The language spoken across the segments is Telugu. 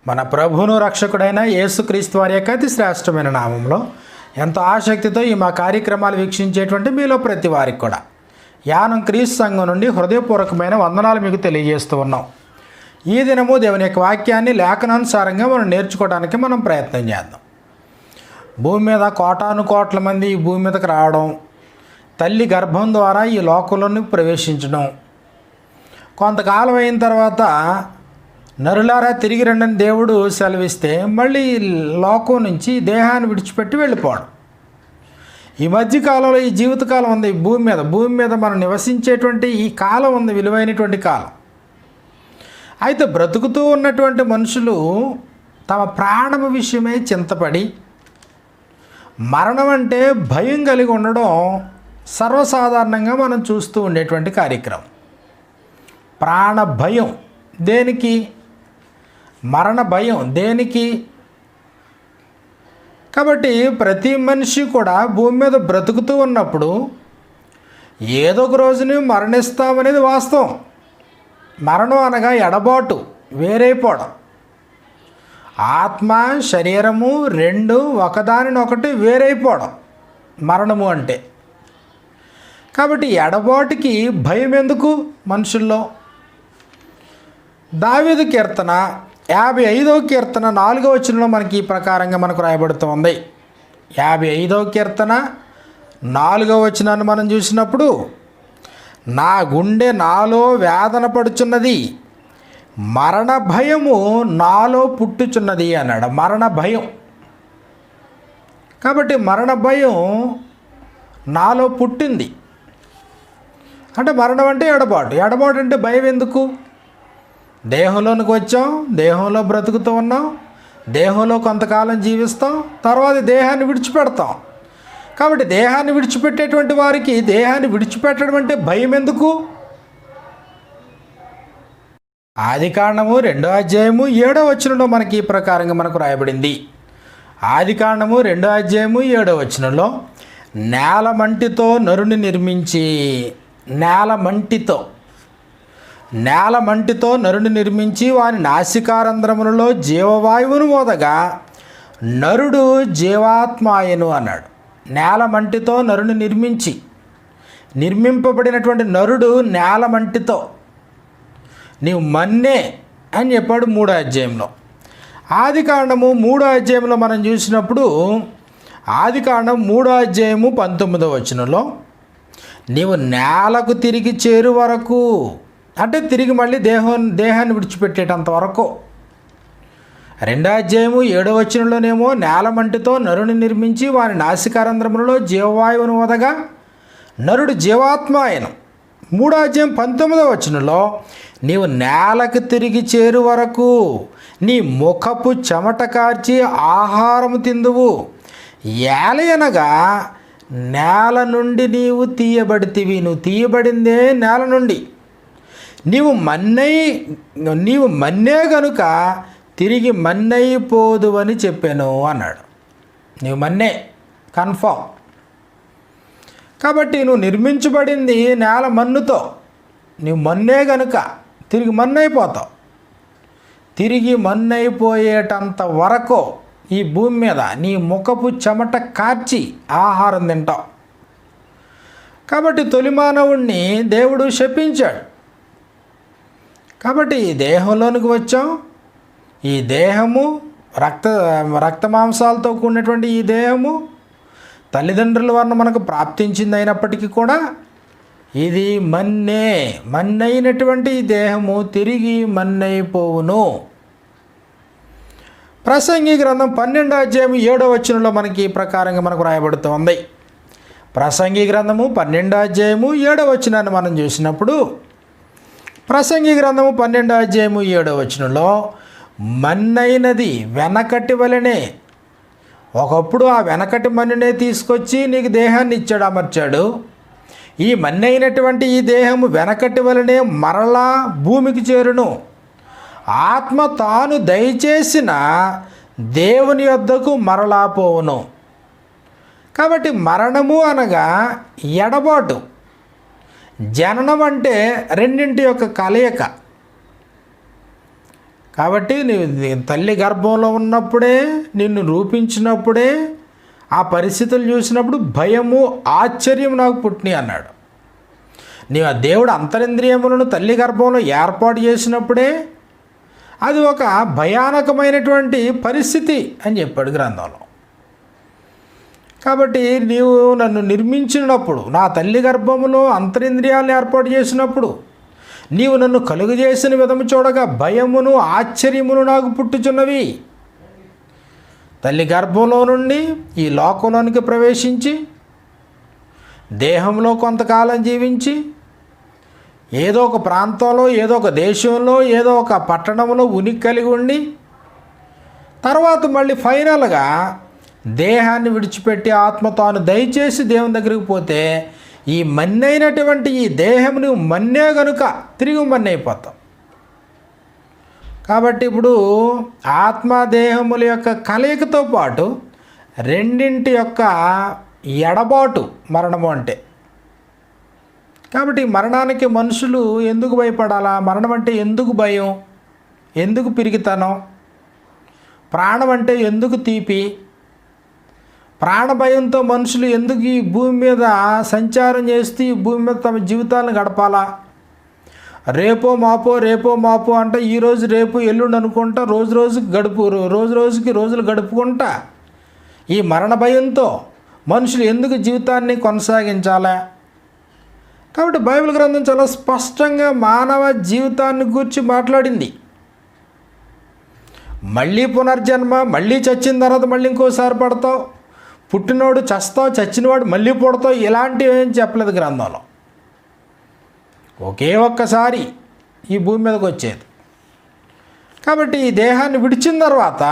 మన ప్రభువును రక్షకుడైన యేసుక్రీస్తు వారి యొక్క అతి శ్రేష్టమైన నామంలో ఎంతో ఆసక్తితో ఈ మా కార్యక్రమాలు వీక్షించేటువంటి మీలో ప్రతి వారికి కూడా యానం క్రీస్తు సంఘం నుండి హృదయపూర్వకమైన వందనాలు మీకు తెలియజేస్తూ ఉన్నాం. ఈ దినము దేవుని యొక్క వాక్యాన్ని లేఖనానుసారంగా మనం నేర్చుకోవడానికి మనం ప్రయత్నం చేద్దాం. భూమి మీద కోటాను కోట్ల మంది ఈ భూమి మీదకి రావడం, తల్లి గర్భం ద్వారా ఈ లోకంలోకి ప్రవేశించడం, కొంతకాలం అయిన తర్వాత నరులారా తిరిగి రండని దేవుడు సెలవిస్తే మళ్ళీ లోకం నుంచి దేహాన్ని విడిచిపెట్టి వెళ్ళిపోవడం. ఈ మధ్యకాలంలో ఈ జీవితకాలం ఉంది. భూమి మీద మనం నివసించేటువంటి ఈ కాలం ఉంది, విలువైనటువంటి కాలం. అయితే బ్రతుకుతూ ఉన్నటువంటి మనుషులు తమ ప్రాణం విషయమే చింతపడి మరణం అంటే భయం కలిగి ఉండడం సర్వసాధారణంగా మనం చూస్తూ ఉండేటువంటి కార్యక్రమం. ప్రాణ భయం దేనికి? మరణ భయం దేనికి? కాబట్టి ప్రతి మనిషి కూడా భూమి మీద బ్రతుకుతూ ఉన్నప్పుడు ఏదో ఒక రోజుని మరణిస్తామనేది వాస్తవం. మరణం అనగా ఎడబాటు, వేరైపోవడం. ఆత్మ శరీరము రెండు ఒకదానినొకటి వేరైపోవడం మరణము అంటే. కాబట్టి ఎడబాటుకి భయం ఎందుకు మనుషుల్లో? దావీదు కీర్తన 55వ కీర్తన 4వ వచనంలో మనకి ఈ ప్రకారంగా మనకు రాయబడుతోంది. 55వ కీర్తన 4వ వచనాన్ని మనం చూసినప్పుడు, నా గుండె నాలో వేదన పడుచున్నది, మరణ భయము నాలో పుట్టుచున్నది అన్నాడు. మరణ భయం. కాబట్టి మరణ భయం నాలో పుట్టింది అంటే మరణం అంటే ఎడబాటు. ఎడబాటు అంటే భయం ఎందుకు? దేహంలోనికి వచ్చాం, దేహంలో బ్రతుకుతూ ఉన్నాం, దేహంలో కొంతకాలం జీవిస్తాం, తర్వాత దేహాన్ని విడిచిపెడతాం. కాబట్టి దేహాన్ని విడిచిపెట్టేటువంటి వారికి దేహాన్ని విడిచిపెట్టడం అంటే భయం ఎందుకు? ఆదికాండము 2వ అధ్యాయము 7వ వచనంలో మనకి ఈ ప్రకారంగా మనకు రాయబడింది. ఆదికాండము 2వ అధ్యాయము 7వ వచనంలో, నేల మంటితో నరుని నిర్మించి, నేల మంటితో నరుని నిర్మించి వారి నాసికారంధ్రములలో జీవవాయువును మోదగా నరుడు జీవాత్మాయను అన్నాడు. నేల మంటితో నరుని నిర్మింపబడినటువంటి నరుడు నేల మంటితో, నీవు మన్నే అని చెప్పాడు 3వ అధ్యాయంలో. ఆదికాండము 3వ అధ్యాయంలో మనం చూసినప్పుడు, ఆదికాండం 3వ అధ్యాయము 19వ వచనంలో, నీవు నేలకు తిరిగి చేరు వరకు అంటే తిరిగి మళ్ళీ దేహాన్ని విడిచిపెట్టేటంత వరకు. 2వ అధ్యాయము 7వ వచనంలోనేమో నేల మంటితో నరుని నిర్మించి వారి నాసికారంధ్రములలో జీవవాయువును వదగా నరుడు జీవాత్మాయనం. 3వ అధ్యాయం 19వ వచనంలో, నీవు నేలకు తిరిగి చేరు వరకు నీ ముఖపు చెమట కార్చి ఆహారము తిందువు, ఏలయనగా నేల నుండి నీవు తీయబడితివి. నువ్వు తీయబడిందే నేల నుండి. నీవు మన్నే గనుక తిరిగి మన్నైపోదు అని చెప్పాను అన్నాడు. నీవు మన్నే కన్ఫామ్. కాబట్టి నువ్వు నిర్మించబడింది నేల మన్నుతో. నీవు మన్నే గనుక తిరిగి మన్నైపోతావు. తిరిగి మన్నైపోయేటంత వరకు ఈ భూమి మీద నీ ముఖపు చెమట కార్చి ఆహారం తింటావు. కాబట్టి తొలి మానవుణ్ణి దేవుడు శపించాడు. కాబట్టి ఈ దేహంలోనికి వచ్చాం. ఈ దేహము రక్త మాంసాలతో కూడినటువంటి ఈ దేహము తల్లిదండ్రుల వలన మనకు ప్రాప్తించింది అయినప్పటికీ కూడా ఇది మన్నైనటువంటి ఈ దేహము తిరిగి మన్నైపోవును. ప్రసంగి గ్రంథం 12వ అధ్యాయం 7వ వచనంలో మనకి ఈ ప్రకారంగా మనకు రాయబడుతోంది. ప్రసంగి గ్రంథము 12వ అధ్యాయము 7వ వచనాన్ని మనం చూసినప్పుడు, ప్రసంగి గ్రంథము 12వ అధ్యాయము 7వ వచనంలో, మన్నైనది వెనకటి వలనే, ఒకప్పుడు ఆ వెనకటి మన్నునే తీసుకొచ్చి నీకు దేహాన్ని ఇచ్చాడు, అమర్చాడు. ఈ మన్నైనటువంటి ఈ దేహము వెనకటి వలనే మరలా భూమికి చేరును. ఆత్మ తాను దయచేసిన దేవుని యొద్దకు మరలా పోవును. కాబట్టి మరణము అనగా ఎడబాటు. జననం అంటే రెండింటి యొక్క కలయిక. కాబట్టి నీ తల్లి గర్భంలో ఉన్నప్పుడే, నిన్ను రూపించినప్పుడే ఆ పరిస్థితులు చూసినప్పుడు భయము, ఆశ్చర్యం నాకు పుట్టినాయి అన్నాడు. నీవు ఆ దేవుడు అంతరింద్రియములను తల్లి గర్భంలో ఏర్పాటు చేసినప్పుడే అది ఒక భయానకమైనటువంటి పరిస్థితి అని చెప్పాడు గ్రంథంలో. కాబట్టి నీవు నన్ను నిర్మించినప్పుడు, నా తల్లి గర్భములో అంతరింద్రియాలను ఏర్పాటు చేసినప్పుడు, నీవు నన్ను కలుగు చేసిన విధము చూడగా భయమును, ఆశ్చర్యమును నాకు పుట్టుచున్నవి. తల్లి గర్భంలో నుండి ఈ లోకంలోనికి ప్రవేశించి దేహంలో కొంతకాలం జీవించి ఏదో ఒక ప్రాంతంలో, ఏదో ఒక దేశంలో, ఏదో ఒక పట్టణంలో ఉనికి కలిగి ఉండి తర్వాత మళ్ళీ ఫైనల్గా దేహాన్ని విడిచిపెట్టి ఆత్మ తాను దయచేసి దేవుని దగ్గరికి పోతే ఈ మన్నైనటువంటి ఈ దేహం నువ్వు మన్నే కనుక తిరిగి మన్నైపోతావు. కాబట్టి ఇప్పుడు ఆత్మదేహముల యొక్క కలయికతో పాటు రెండింటి యొక్క ఎడబాటు మరణము అంటే. కాబట్టి మరణానికి మనుషులు ఎందుకు భయపడాలా? మరణం అంటే ఎందుకు భయం, ఎందుకు పిరిగితనం, ప్రాణం అంటే ఎందుకు తీపి, ప్రాణభయంతో మనుషులు ఎందుకు ఈ భూమి మీద సంచారం చేస్తూ ఈ భూమి మీద తమ జీవితాలను గడపాలా? రేపో మాపో అంటే ఈరోజు రేపు ఎల్లుండి అనుకుంటా రోజు రోజుకి రోజులు గడుపుకుంటా ఈ మరణ భయంతో మనుషులు ఎందుకు జీవితాన్ని కొనసాగించాలా? కాబట్టి బైబిల్ గ్రంథం చాలా స్పష్టంగా మానవ జీవితాన్ని గురించి మాట్లాడింది. మళ్ళీ పునర్జన్మ, మళ్ళీ చచ్చిన తర్వాత మళ్ళీ ఇంకోసారి పడతావు, పుట్టినోడు చస్తావు, చచ్చినవాడు మళ్ళీ పుడతావు, ఇలాంటివి ఏం చెప్పలేదు గ్రంథంలో. ఒకే ఒక్కసారి ఈ భూమి మీదకి వచ్చేది. కాబట్టి ఈ దేహాన్ని విడిచిన తర్వాత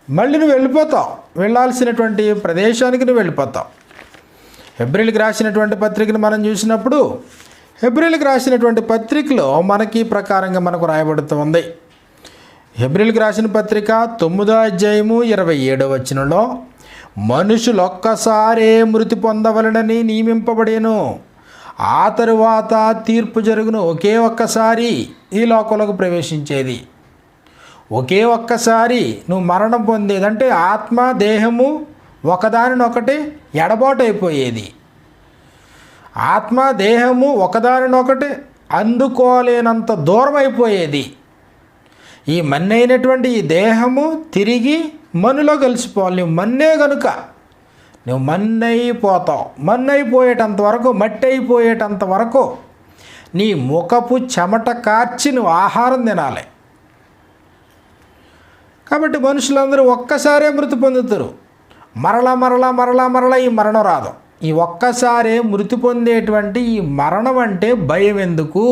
మళ్ళీ నువ్వు వెళ్ళిపోతావు, వెళ్ళాల్సినటువంటి ప్రదేశానికి నువ్వు వెళ్ళిపోతావు. హెబ్రీలకు రాసినటువంటి పత్రికను మనం చూసినప్పుడు హెబ్రీలకు రాసినటువంటి పత్రికలో మనకి ప్రకారంగా మనకు రాయబడుతుంది. హెబ్రీలకు రాసిన పత్రిక 9వ అధ్యాయము 27వ వచనంలో మనుషులు ఒక్కసారే మృతి పొందవలనని నియమింపబడేను, ఆ తరువాత తీర్పు జరుగును. ఒకే ఒక్కసారి ఈ లోకంలోకి ప్రవేశించేది, ఒకే ఒక్కసారి నువ్వు మరణం పొందేది. అంటే ఆత్మ దేహము ఒకదానినొకటి ఎడబాటు అయిపోయేది. ఆత్మ దేహము ఒకదానినొకటి అందుకోలేనంత దూరం అయిపోయేది. ఈ మన్నైనటువంటి ఈ దేహము తిరిగి మన్నులో కలిసిపోవాలి. నువ్వు మన్నే కనుక నువ్వు మన్నైపోతావు. మన్నైపోయేటంత వరకు, మట్టి అయిపోయేటంత వరకు నీ ముఖపు చెమట కార్చి నువ్వు ఆహారం తినాలి. కాబట్టి మనుషులందరూ ఒక్కసారే మృతి పొందుతారు. మరలా ఈ మరణం రాదు. ఈ ఒక్కసారే మృతి పొందేటువంటి ఈ మరణం అంటే భయం ఎందుకు?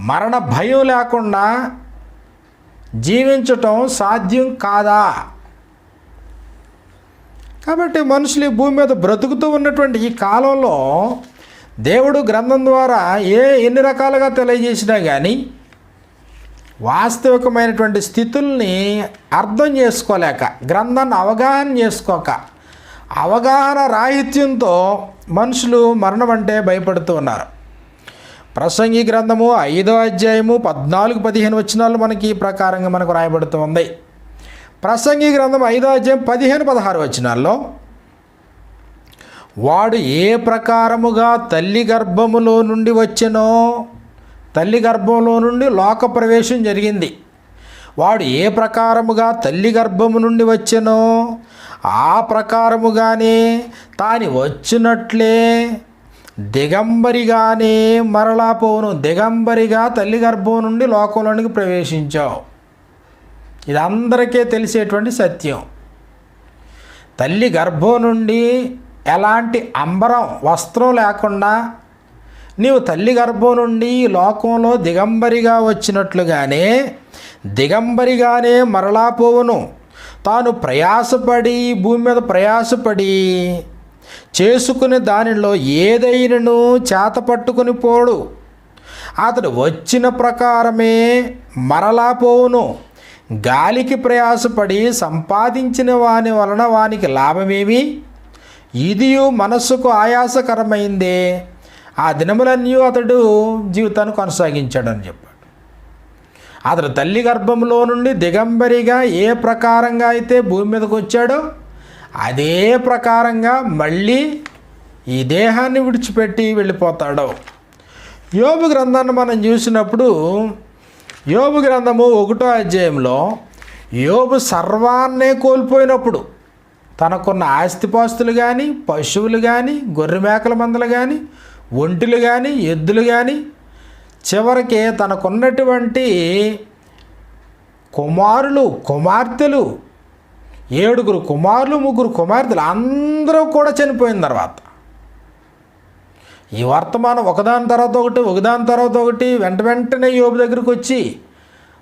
మరణ భయం లేకుండా జీవించటం సాధ్యం కాదా? కాబట్టి మనుషులు ఈ భూమి మీద బ్రతుకుతూ ఉన్నటువంటి ఈ కాలంలో దేవుడు గ్రంథం ద్వారా ఎన్ని రకాలుగా తెలియజేసినా కానీ వాస్తవికమైనటువంటి స్థితుల్ని అర్థం చేసుకోలేక, గ్రంథాన్ని అవగాహన చేసుకోక, అవగాహన రాహిత్యంతో మనుషులు మరణం అంటే భయపడుతూ ఉన్నారు. ప్రసంగి గ్రంథము 5వ అధ్యాయము 14-15 వచనాలు మనకి ఈ ప్రకారంగా మనకు రాయబడుతూ ఉంది. ప్రసంగి గ్రంథం 5వ అధ్యాయం 15-16 వచనాల్లో వాడు ఏ ప్రకారముగా తల్లి గర్భములో నుండి వచ్చెనో, తల్లి గర్భంలో నుండి లోక ప్రవేశం జరిగింది. వాడు ఏ ప్రకారముగా తల్లి గర్భము నుండి వచ్చెనో ఆ ప్రకారముగానే తాని వచ్చినట్లే దిగంబరిగానే మరలా పోవును. దిగంబరిగా తల్లి గర్భం నుండి లోకంలోనికి ప్రవేశించావు. ఇది అందరికీ తెలిసేటువంటి సత్యం. తల్లి గర్భం నుండి ఎలాంటి అంబరం, వస్త్రం లేకుండా నీవు తల్లి గర్భం నుండి లోకంలో దిగంబరిగా వచ్చినట్లుగానే దిగంబరిగానే మరలా పోవును. తాను ప్రయాసపడి, భూమి మీద ప్రయాసపడి చేసుకునే దానిలో ఏదైనను చేత పట్టుకుని పోడు. అతడు వచ్చిన ప్రకారమే మరలా పోవును. గాలికి ప్రయాసపడి సంపాదించిన వాని వలన వానికి లాభమేమి? ఇదియు మనస్సుకు ఆయాసకరమైందే. ఆ దినములన్నీ అతడు జీవితాన్ని కొనసాగించాడని చెప్పాడు. అతడు తల్లి గర్భంలో నుండి దిగంబరిగా ఏ ప్రకారంగా అయితే భూమి మీదకి వచ్చాడో అదే ప్రకారంగా మళ్ళీ ఈ దేహాన్ని విడిచిపెట్టి వెళ్ళిపోతాడు. యోబు గ్రంథాన్ని మనం చూసినప్పుడు యోబు గ్రంథము 1వ అధ్యాయంలో యోబు సర్వాన్నే కోల్పోయినప్పుడు తనకున్న ఆస్తిపాస్తులు కానీ, పశువులు కానీ, గొర్రె మేకల మందలు కానీ, ఒంటెలు కానీ, ఎద్దులు కానీ, చివరికి తనకున్నటువంటి కుమారులు, కుమార్తెలు, 7 కుమారులు, 3 కుమార్తెలు అందరూ కూడా చనిపోయిన తర్వాత ఈ వర్తమానం ఒకదాని తర్వాత ఒకటి వెంటనే యోబు దగ్గరికి వచ్చి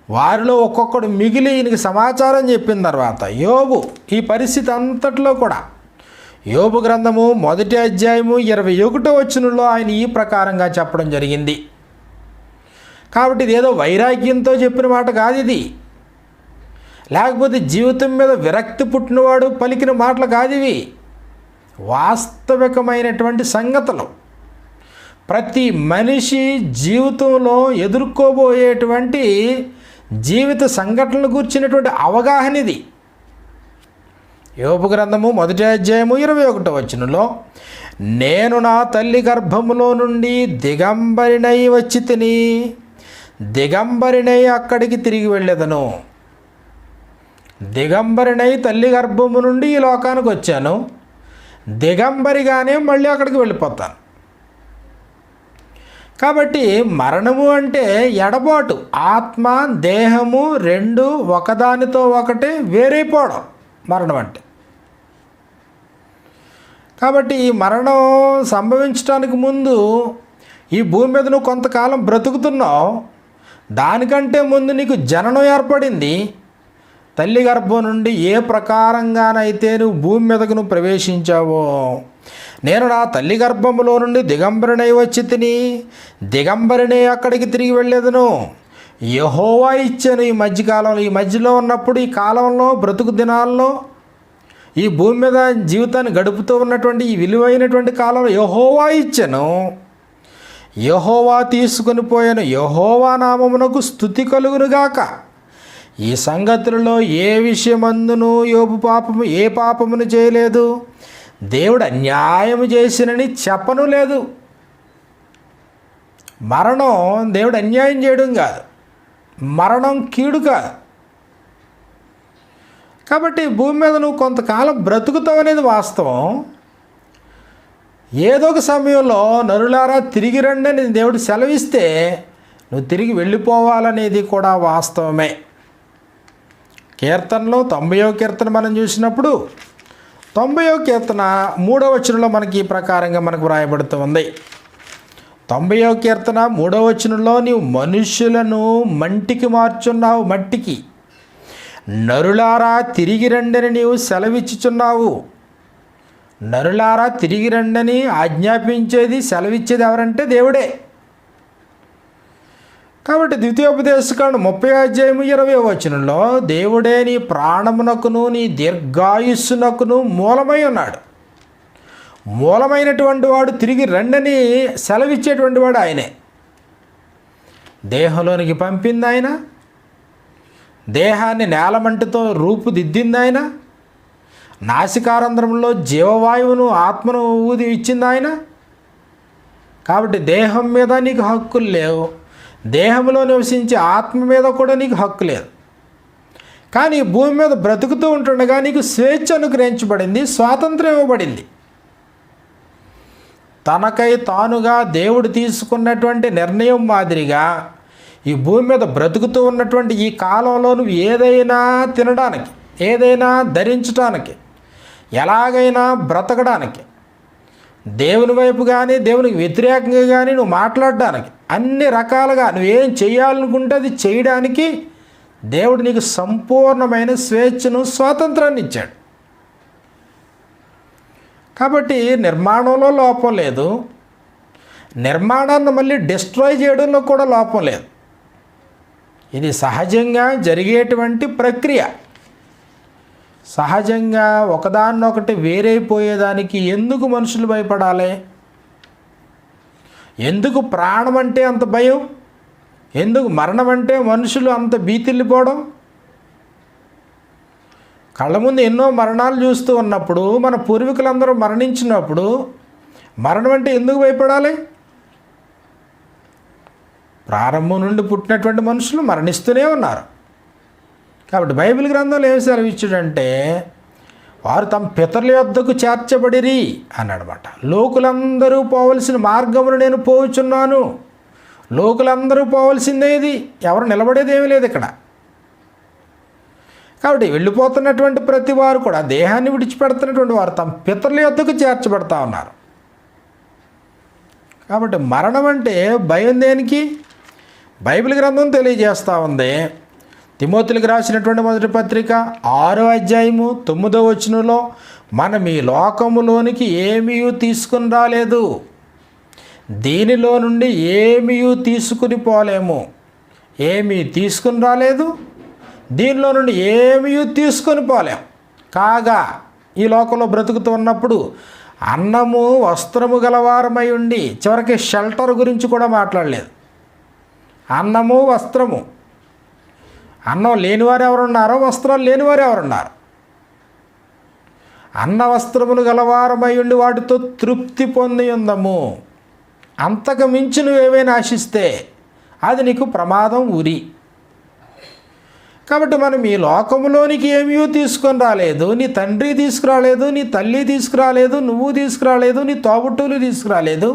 వారిలో ఒక్కొక్కడు మిగిలి ఈయనకి సమాచారం చెప్పిన తర్వాత యోబు ఈ పరిస్థితి అంతట్లో కూడా యోబు గ్రంథము 1వ అధ్యాయము 21వ వచనంలో ఆయన ఈ ప్రకారంగా చెప్పడం జరిగింది. కాబట్టి ఇది ఏదో వైరాగ్యంతో చెప్పిన మాట కాదు, ఇది లేకపోతే జీవితం మీద విరక్తి పుట్టినవాడు పలికిన మాటలు కాదు, ఇవి వాస్తవికమైనటువంటి సంగతులు. ప్రతి మనిషి జీవితంలో ఎదుర్కోబోయేటువంటి జీవిత సంఘటనలు కూర్చున్నటువంటి అవగాహన ఇది. యోబు గ్రంథము 1వ అధ్యాయము 21వ వచనంలో నేను నా తల్లి గర్భములో నుండి దిగంబరినై వచ్చి తిని దిగంబరినై అక్కడికి తిరిగి వెళ్ళేదను. దిగంబరినై తల్లి గర్భము నుండి ఈ లోకానికి వచ్చాను, దిగంబరిగానే మళ్ళీ అక్కడికి వెళ్ళిపోతాను. కాబట్టి మరణము అంటే ఎడబాటు, ఆత్మ దేహము రెండు ఒకదానితో ఒకటే వేరైపోవడం మరణం అంటే. కాబట్టి ఈ మరణం సంభవించడానికి ముందు ఈ భూమి మీద నువ్వు కొంతకాలం బ్రతుకుతున్నావు, దానికంటే ముందు నీకు జననం ఏర్పడింది. తల్లి గర్భం నుండి ఏ ప్రకారంగానైతే నువ్వు భూమి మీదకు నువ్వు ప్రవేశించావో, నేను నా తల్లి గర్భములో నుండి దిగంబరినై వచ్చి తిని దిగంబరినై అక్కడికి తిరిగి వెళ్ళేదను. యెహోవా ఇచ్చాను. ఈ మధ్యకాలంలో ఈ మధ్యలో ఉన్నప్పుడు ఈ కాలంలో బ్రతుకు దినాల్లో ఈ భూమి మీద జీవితాన్ని గడుపుతూ ఉన్నటువంటి ఈ విలువైనటువంటి కాలంలో యెహోవా ఇచ్చాను, యెహోవా తీసుకొని పోయాను, యెహోవా నామమునకు స్తుతి కలుగునుగాక. ఈ సంగతులలో ఏ విషయమందును యోబు ఏ పాపమును చేయలేదు, దేవుడు అన్యాయము చేసినని చెప్పను లేదు. మరణం దేవుడు అన్యాయం చేయడం కాదు, మరణం కీడు కాదు. కాబట్టి భూమి మీద నువ్వు కొంతకాలం బ్రతుకుతావు అనేది వాస్తవం. ఏదో ఒక సమయంలో నరులారా తిరిగి రండి అని దేవుడు సెలవిస్తే నువ్వు తిరిగి వెళ్ళిపోవాలనేది కూడా వాస్తవమే. కీర్తనలో 90వ కీర్తన మనం చూసినప్పుడు 90వ కీర్తన 3వ వచనంలో మనకి ఈ ప్రకారంగా మనకు వ్రాయబడుతూ ఉంది. 90వ కీర్తన 3వ వచనంలో నీవు మనుష్యులను మంటికి మార్చున్నావు, మట్టికి నరులారా తిరిగి రండని నీవు సెలవిచ్చుచున్నావు. నరులారా తిరిగి రండని ఆజ్ఞాపించేది సెలవిచ్చేది ఎవరంటే దేవుడే. కాబట్టి ద్వితీయోపదేశకాండం 30వ అధ్యాయము 20వ వచనంలో దేవుడే నీ ప్రాణమునకును నీ దీర్ఘాయుస్సునకును మూలమై ఉన్నాడు. మూలమైనటువంటి వాడు తిరిగి రండని సెలవిచ్చేటువంటి వాడు ఆయనే. దేహంలోనికి పంపింది ఆయన, దేహాన్ని నేలమంటితో రూపుదిద్దింది ఆయన, నాసికారంధ్రంలో జీవవాయువును ఆత్మను ఊది ఇచ్చింది ఆయన. కాబట్టి దేహం మీద నీకు హక్కులు లేవు, దేహంలో నివసించే ఆత్మ మీద కూడా నీకు హక్కు లేదు. కానీ భూమి మీద బ్రతుకుతూ ఉంటుండగా నీకు స్వేచ్ఛ అనుగ్రహించబడింది, స్వాతంత్రం ఇవ్వబడింది. తనకై తానుగా దేవుడు తీసుకున్నటువంటి నిర్ణయం మాదిరిగా ఈ భూమి మీద బ్రతుకుతూ ఉన్నటువంటి ఈ కాలంలో నువ్వు ఏదైనా తినడానికి, ఏదైనా ధరించడానికి, ఎలాగైనా బ్రతకడానికి, దేవుని వైపు కానీ దేవునికి వ్యతిరేకంగా కానీ నువ్వు మాట్లాడడానికి, అన్ని రకాలుగా నువ్వేం చేయాలనుకుంటే అది చేయడానికి దేవుడు నీకు సంపూర్ణమైన స్వేచ్ఛను, స్వాతంత్రాన్ని ఇచ్చాడు. కాబట్టి నిర్మాణంలో లోపం లేదు, నిర్మాణాన్ని మళ్ళీ డిస్ట్రాయ్ చేయడంలో కూడా లోపం లేదు. ఇది సహజంగా జరిగేటువంటి ప్రక్రియ. సహజంగా ఒకదాన్నొకటి వేరైపోయేదానికి ఎందుకు మనుషులు భయపడాలి? ఎందుకు ప్రాణం అంటే అంత భయం? ఎందుకు మరణం అంటే మనుషులు అంత భీతిల్లిపోవడం? కళ్ళ ముందు ఎన్నో మరణాలు చూస్తూ ఉన్నప్పుడు, మన పూర్వీకులందరూ మరణించినప్పుడు మరణం అంటే ఎందుకు భయపడాలి? ప్రారంభం నుండి పుట్టినటువంటి మనుషులు మరణిస్తూనే ఉన్నారు. కాబట్టి బైబిల్ గ్రంథంలో ఏమి సెలవిచ్చాడంటే, వారు తమ పితరుల యొద్దకు చేర్చబడిరి అన్నాడనమాట. లోకులందరూ పోవలసిన మార్గమును నేను పోవుచున్నాను. లోకులందరూ పోవలసిందే ఇది, ఎవరు నిలబడేది ఏమీ లేదు ఇక్కడ. కాబట్టి వెళ్ళిపోతున్నటువంటి ప్రతి వారు కూడా, దేహాన్ని విడిచిపెడుతున్నటువంటి వారు తమ పితరుల యొద్దకు చేర్చబడతా ఉన్నారు. కాబట్టి మరణం అంటే భయం దేనికి? బైబిల్ గ్రంథం తెలియజేస్తూ ఉంది. తిమోతిలకు రాసినటువంటి మొదటి పత్రిక 6వ అధ్యాయము 9వ వచనంలో, మనం ఈ లోకములోనికి ఏమీ తీసుకుని రాలేదు, దీనిలో నుండి ఏమీ తీసుకుని పోలేము. ఏమీ తీసుకుని రాలేదు, దీనిలో నుండి ఏమీ తీసుకొని పోలేం. కాగా ఈ లోకంలో బ్రతుకుతూ ఉన్నప్పుడు అన్నము వస్త్రము గలవారమై ఉండి, చివరికి షెల్టర్ గురించి కూడా మాట్లాడలేదు. అన్నము వస్త్రము, అన్నం లేనివారు ఎవరున్నారో, వస్త్రాలు లేనివారు ఎవరున్నారు? అన్న వస్త్రములు గలవారమై ఉండి వాటితో తృప్తి పొంది ఉందము. అంతకు మించి నువ్వేమైనా ఆశిస్తే అది నీకు ప్రమాదం ఉరి. కాబట్టి మనం ఈ లోకంలోనికి ఏమీ తీసుకొని రాలేదు. నీ తండ్రి తీసుకురాలేదు, నీ తల్లి తీసుకురాలేదు, నువ్వు తీసుకురాలేదు, నీ తోబుట్టువులు తీసుకురాలేదు,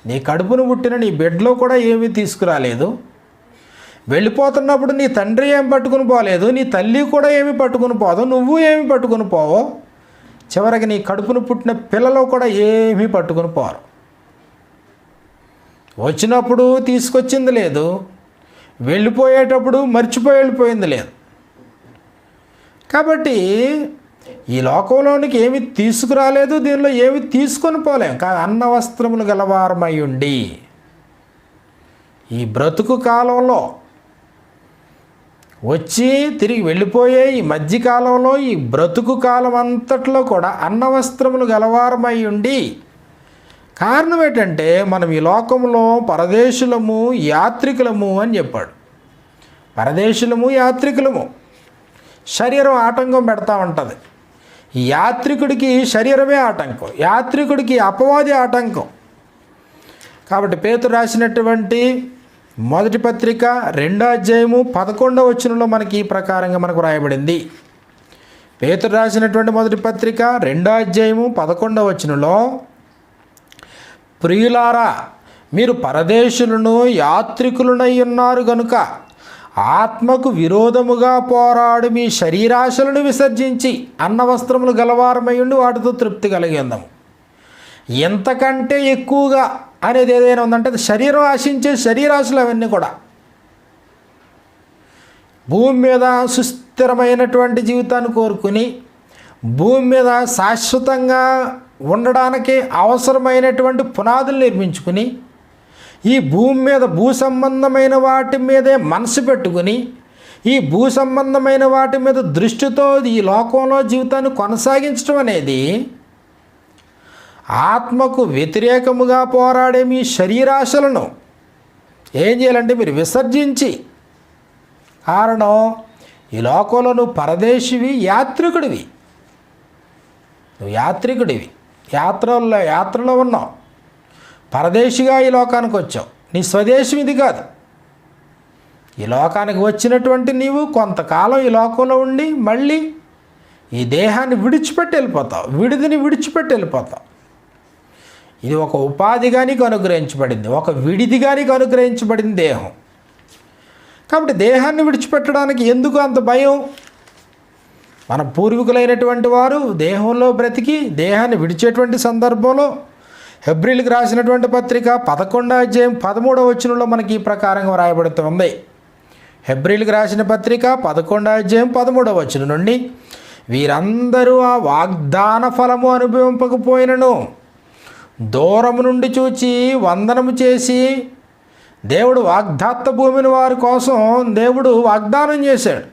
నీ కడుపును పుట్టిన నీ బిడ్డలో కూడా ఏమీ తీసుకురాలేదు. వెళ్ళిపోతున్నప్పుడు నీ తండ్రి ఏం పట్టుకుని పోలేదు, నీ తల్లి కూడా ఏమి పట్టుకుని పోదు, నువ్వు ఏమి పట్టుకుని పోవో, చివరికి నీ కడుపును పుట్టిన పిల్లలు కూడా ఏమీ పట్టుకుని పోరు. వచ్చినప్పుడు తీసుకొచ్చింది లేదు, వెళ్ళిపోయేటప్పుడు మర్చిపోయి వెళ్ళిపోయింది లేదు. కాబట్టి ఈ లోకంలోనికి ఏమి తీసుకురాలేదు, దీనిలో ఏమి తీసుకొని పోలేం. కానీ అన్న వస్త్రములు గలవారమై ఉండి, ఈ బ్రతుకు కాలంలో వచ్చి తిరిగి వెళ్ళిపోయే ఈ మధ్యకాలంలో, ఈ బ్రతుకు కాలం అంతట్లో కూడా అన్న వస్త్రములు గలవారమై ఉండి, కారణం ఏంటంటే మనం ఈ లోకంలో పరదేశులము యాత్రికులము అని చెప్పాడు. పరదేశులము యాత్రికులము. శరీరం ఆటంకం పెడతా ఉంటుంది. యాత్రికుడికి శరీరమే ఆటంకం, యాత్రికుడికి అపవాది ఆటంకం. కాబట్టి పేతురు రాసినటువంటి మొదటి పత్రిక 2వ అధ్యాయము 11వ వచనంలో మనకి ఈ ప్రకారంగా మనకు రాయబడింది. పేతురు రాసినటువంటి మొదటి పత్రిక 2వ అధ్యాయము 11వ వచనంలో, ప్రియులారా, మీరు పరదేశులను యాత్రికులనై ఉన్నారు గనుక ఆత్మకు విరోధముగా పోరాడు మీ శరీరాశలను విసర్జించి అన్న వస్త్రములు గలవారమై ఉండి వాటితో తృప్తి కలిగి ఉందాము. ఎంతకంటే ఎక్కువగా అనేది ఏదైనా ఉందంటే అది శరీరం ఆశించే శరీరాశలు. అవన్నీ కూడా భూమి మీద సుస్థిరమైనటువంటి జీవితాన్ని కోరుకుని, భూమి మీద శాశ్వతంగా ఉండడానికి అవసరమైనటువంటి పునాదులు నిర్మించుకుని, ఈ భూమి మీద భూ సంబంధమైన వాటి మీదే మనసు పెట్టుకుని, ఈ భూ సంబంధమైన వాటి మీద దృష్టితో ఈ లోకంలో జీవితాన్ని కొనసాగించడం అనేది ఆత్మకు వ్యతిరేకముగా పోరాడే మీ శరీరాశలను ఏం చేయాలంటే మీరు విసర్జించి, కారణం ఈ లోకంలో నువ్వు పరదేశివి, యాత్రికుడివి. నువ్వు యాత్రికుడివి, యాత్రలో ఉన్నావు. పరదేశిగా ఈ లోకానికి వచ్చావు. నీ స్వదేశం ఇది కాదు. ఈ లోకానికి వచ్చినటువంటి నీవు కొంతకాలం ఈ లోకంలో ఉండి మళ్ళీ ఈ దేహాన్ని విడిచిపెట్టి వెళ్ళిపోతావు, విడిదిని విడిచిపెట్టి వెళ్ళిపోతావు. ఇది ఒక ఉపాధిగా నీకు అనుగ్రహించబడింది, ఒక విడిదిగా నీకు అనుగ్రహించబడింది దేహం. కాబట్టి దేహాన్ని విడిచిపెట్టడానికి ఎందుకు అంత భయం? మన పూర్వీకులైనటువంటి వారు దేహంలో బ్రతికి దేహాన్ని విడిచేటువంటి సందర్భంలో హెబ్రీలకు రాసినటువంటి పత్రిక 11వ అధ్యాయం 13వ వచనంలో మనకి ఈ ప్రకారంగా వ్రాయబడుతుంది. హెబ్రీలకు రాసిన పత్రిక 11వ అధ్యాయం 13వ వచనం నుండి, వీరందరూ ఆ వాగ్దాన ఫలము అనుభవింపకపోయినను దూరము నుండి చూచి వందనము చేసి, దేవుడు వాగ్దాత్త భూమిని వారి కోసం దేవుడు వాగ్దానం చేశాడు.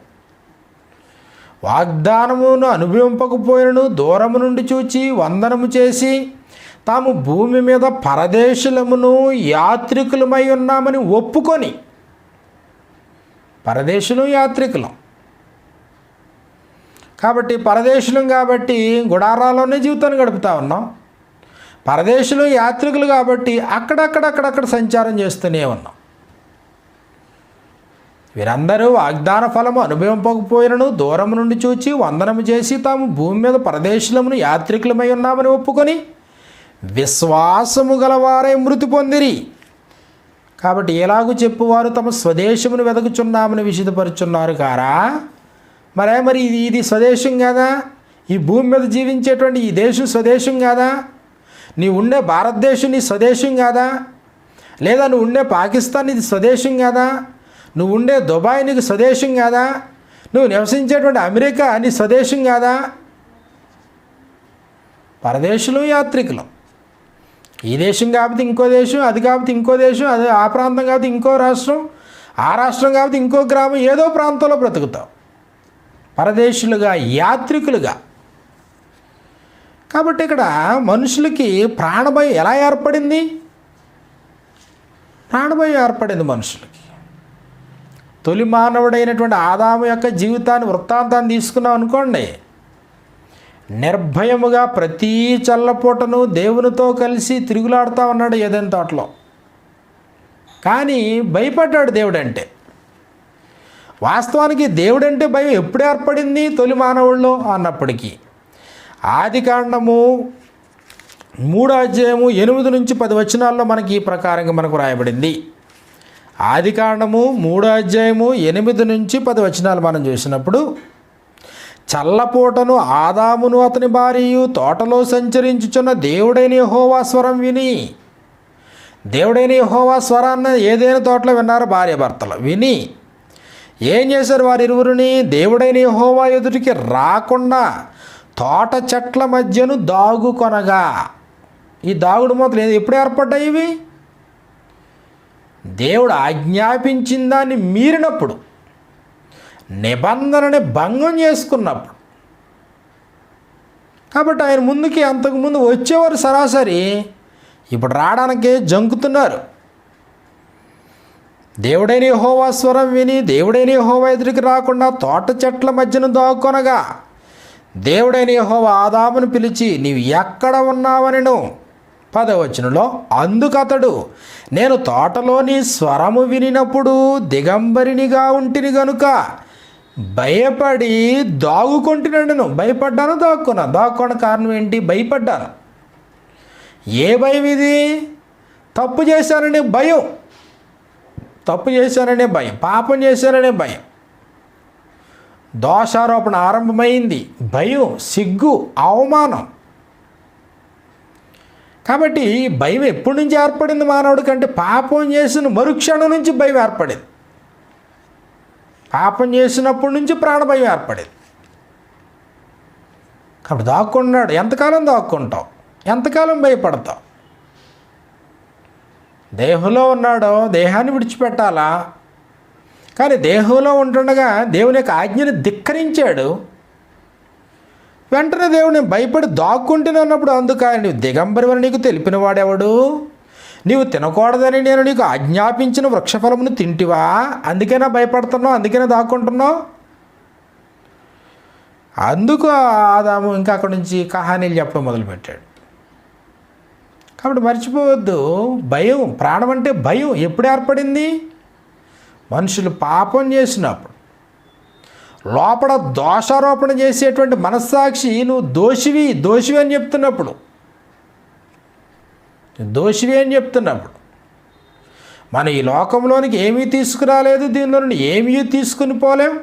వాగ్దానమును అనుభవింపకపోయినను దూరము నుండి చూచి వందనము చేసి, తాము భూమి మీద పరదేశులమును యాత్రికులమై ఉన్నామని ఒప్పుకొని, పరదేశులు యాత్రికులం. కాబట్టి పరదేశులం కాబట్టి గుడారాల్లోనే జీవితాన్ని గడుపుతూ ఉన్నాం. పరదేశులు యాత్రికులు కాబట్టి అక్కడక్కడ సంచారం చేస్తూనే ఉన్నాం. వీరందరూ వాగ్దాన ఫలము అనుభవింపకపోయినను దూరం నుండి చూచి వందనము చేసి తాము భూమి మీద పరదేశులమును యాత్రికులమై ఉన్నామని ఒప్పుకొని విశ్వాసము గలవారై మృతి పొందిరి. కాబట్టి ఎలాగూ చెప్పువారు తమ స్వదేశమును వెదకుచున్నామని విశుద్ధపరుచున్నారు కారా. మరి ఇది స్వదేశం కాదా? ఈ భూమి మీద జీవించేటువంటి ఈ దేశం స్వదేశం కాదా? నీ ఉండే భారతదేశం నీ స్వదేశం కాదా? లేదా నువ్వు ఉండే పాకిస్తాన్ ఇది స్వదేశం కాదా? నువ్వు ఉండే దుబాయ్ నీకు స్వదేశం కాదా? నువ్వు నివసించేటువంటి అమెరికా నీ స్వదేశం కాదా? పరదేశులు యాత్రికులు. ఈ దేశం కాకపోతే ఇంకో దేశం, అది కాకపోతే ఇంకో దేశం, అది ఆ ప్రాంతం కాకపోతే ఇంకో రాష్ట్రం, ఆ రాష్ట్రం కాకపోతే ఇంకో గ్రామం, ఏదో ప్రాంతంలో బ్రతుకుతావు. పరదేశులుగా యాత్రికులుగా. కాబట్టి ఇక్కడ మనుషులకి ప్రాణభయం ఎలా ఏర్పడింది? ప్రాణభయం ఏర్పడింది మనుషులకి. తొలి మానవుడైనటువంటి ఆదాము యొక్క జీవితాన్ని వృత్తాంతాన్ని తీసుకున్నాం అనుకోండి. నిర్భయముగా ప్రతీ చల్లపూటను దేవునితో కలిసి తిరుగులాడుతూ ఉన్నాడు ఏదైనా తోటలో. కానీ భయపడ్డాడు దేవుడంటే. వాస్తవానికి దేవుడంటే భయం ఎప్పుడు ఏర్పడింది తొలి మానవుల్లో అన్నప్పటికీ ఆదికాండము 3:8-10 మనకి ఈ ప్రకారంగా మనకు రాయబడింది. ఆదికాండము 3:8-10 మనం చూసినప్పుడు, చల్లపూటను ఆదామును అతని భార్యయు తోటలో సంచరించుచున్న దేవుడైన యెహోవా స్వరం విని, దేవుడైన యెహోవా స్వరాన్ని ఏదైనా తోటలో విన్నారు భార్యాభర్తలు. విని ఏం చేశారు? వారిరువురిని దేవుడైన యెహోవా ఎదుటికి రాకుండా తోట చెట్ల మధ్యను దాగుకొనగా. ఈ దాగుడు మూతలు ఎప్పుడు ఏర్పడ్డాయి? ఇవి దేవుడు ఆజ్ఞాపించిన దాన్ని మీరినప్పుడు, నిబంధనని భంగం చేసుకున్నప్పుడు. కాబట్టి ఆయన ముందుకి అంతకుముందు వచ్చేవారు సరాసరి, ఇప్పుడు రావడానికే జంకుతున్నారు. దేవుడైన యెహోవా స్వరం విని దేవుడైన యెహోవా ఎదురికి రాకుండా తోట చెట్ల మధ్యను దాక్కొనగా, దేవుడైన యెహోవా ఆదామును పిలిచి నీవు ఎక్కడ ఉన్నావనెను. 10 అందుకతడు నేను తోటలో నీ స్వరము వినినప్పుడు దిగంబరినిగా ఉంటిని గనుక భయపడి దాగుకొంటినను. భయపడ్డాను, దాక్కున్న కారణం ఏంటి? భయపడ్డాను. ఏ భయం ఇది? తప్పు చేశాననే భయం, పాపం చేశాననే భయం. దోషారోపణ ఆరంభమైంది. భయం, సిగ్గు, అవమానం. కాబట్టి భయం ఎప్పటి నుంచి ఏర్పడింది మానవుడి కంటే? పాపం చేసిన మరుక్షణం నుంచి భయం ఏర్పడింది. పాపం చేసినప్పటి నుంచి ప్రాణభయం ఏర్పడేది. కాబట్టి దాక్కున్నాడు. ఎంతకాలం దాక్కుంటావు? ఎంతకాలం భయపడతావు? దేహంలో ఉన్నాడో దేహాన్ని విడిచిపెట్టాలా? కానీ దేహంలో ఉంటుండగా దేవుని యొక్క ఆజ్ఞని ధిక్కరించాడు. వెంటనే దేవుని భయపడి దాక్కుంటూనే ఉన్నప్పుడు, అందుకు నీవు దిగంబరివని నీకు తెలిపిన వాడెవడు? నీవు తినకూడదని నేను నీకు ఆజ్ఞాపించిన వృక్షఫలమును తింటివా? అందుకైనా భయపడుతున్నావు, అందుకైనా దాక్కుంటున్నావు. అందుకు ఆదాము ఇంకా అక్కడి నుంచి కహానీలు చెప్పడం మొదలుపెట్టాడు. కాబట్టి మర్చిపోవద్దు, భయం, ప్రాణం అంటే భయం ఎప్పుడు ఏర్పడింది? మనుషులు పాపం చేసినప్పుడు. లోపల దోషారోపణ చేసేటువంటి మనస్సాక్షి నువ్వు దోషివి అని చెప్తున్నప్పుడు, మనం ఈ లోకంలోనికి ఏమీ తీసుకురాలేదు, దీనిలో నుండి ఏమీ తీసుకుని పోలేం.